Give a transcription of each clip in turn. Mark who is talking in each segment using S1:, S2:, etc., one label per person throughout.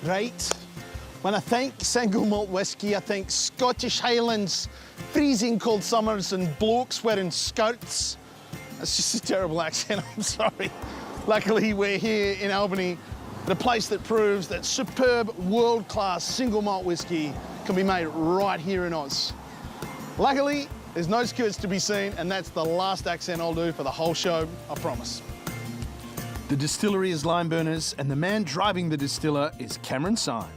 S1: Right. When I think single malt whiskey, I think Scottish Highlands, freezing cold summers and blokes wearing skirts. That's just a terrible accent, I'm sorry. Luckily, we're here in Albany, the place that proves that superb, world-class single malt whiskey can be made right here in Oz. Luckily, there's no skirts to be seen, and that's the last accent I'll do for the whole show, I promise. The distillery is Limeburners, and the man driving the distiller is Cameron Syme.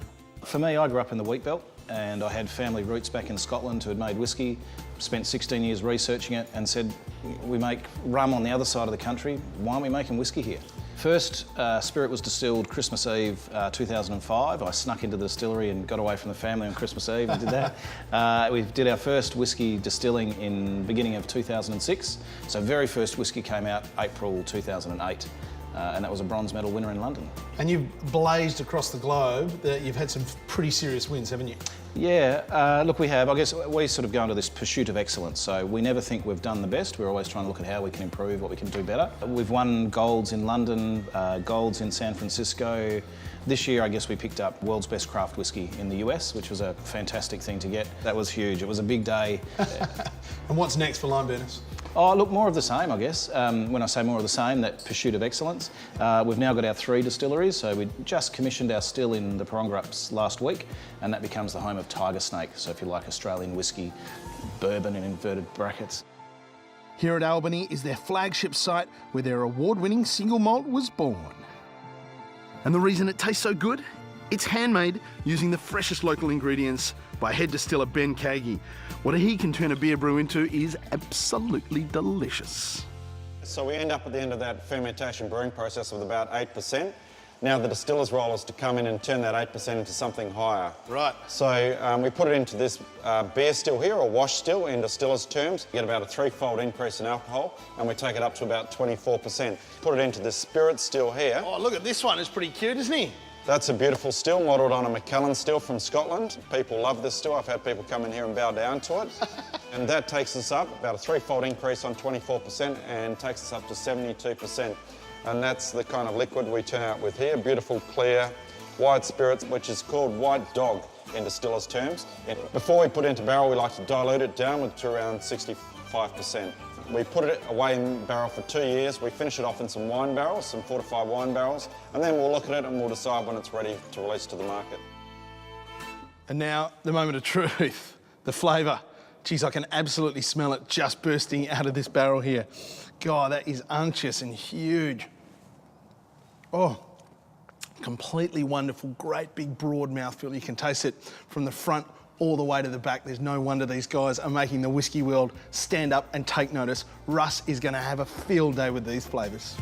S2: For me, I grew up in the wheat belt and I had family roots back in Scotland who had made whiskey, spent 16 years researching it and said, we make rum on the other side of the country, why aren't we making whiskey here? First spirit was distilled Christmas Eve 2005. I snuck into the distillery and got away from the family on Christmas Eve and did that. We did our first whiskey distilling in beginning of 2006. So very first whiskey came out April 2008. And that was a bronze medal winner in London.
S1: And you've blazed across the globe. You've had some pretty serious wins, haven't you?
S2: Yeah, look, we have. I guess we sort of go into this pursuit of excellence. So we never think we've done the best. We're always trying to look at how we can improve, what we can do better. We've won golds in London, golds in San Francisco. This year, I guess we picked up world's best craft whiskey in the US, which was a fantastic thing to get. That was huge. It was a big day.
S1: And what's next for Limeburners?
S2: Oh, look, more of the same, I guess. When I say more of the same, that pursuit of excellence. We've now got our 3 distilleries, so we just commissioned our still in the Porongurups last week, and that becomes the home of Tiger Snake, so if you like Australian whiskey, bourbon in inverted brackets.
S1: Here at Albany is their flagship site where their award-winning single malt was born. And the reason it tastes so good? It's handmade using the freshest local ingredients by head distiller Ben Kagi. What he can turn a beer brew into is absolutely delicious.
S3: So we end up at the end of that fermentation brewing process with about 8%. Now the distiller's role is to come in and turn that 8% into something higher.
S1: Right.
S3: So we put it into this beer still here, or wash still in distiller's terms. You get about a 3-fold increase in alcohol, and we take it up to about 24%. Put it into this spirit still here.
S1: Oh, look at this one. It's pretty cute, isn't he?
S3: That's a beautiful still, modelled on a Macallan still from Scotland. People love this still. I've had people come in here and bow down to it. And that takes us up, about a 3-fold increase on 24%, and takes us up to 72%. And that's the kind of liquid we turn out with here. Beautiful, clear, white spirits, which is called white dog in distiller's terms. Before we put it into barrel, we like to dilute it down to around 65%. We put it away in barrel for 2 years. We finish it off in some wine barrels, some fortified wine barrels, and then we'll look at it and we'll decide when it's ready to release to the market. And
S1: now, the moment of truth, the flavour. Geez, I can absolutely smell it just bursting out of this barrel here. God, that is unctuous and huge. Oh, completely wonderful, great big broad mouthfeel. You can taste it from the front all the way to the back. There's no wonder these guys are making the whiskey world stand up and take notice. Russ is going to have a field day with these flavours.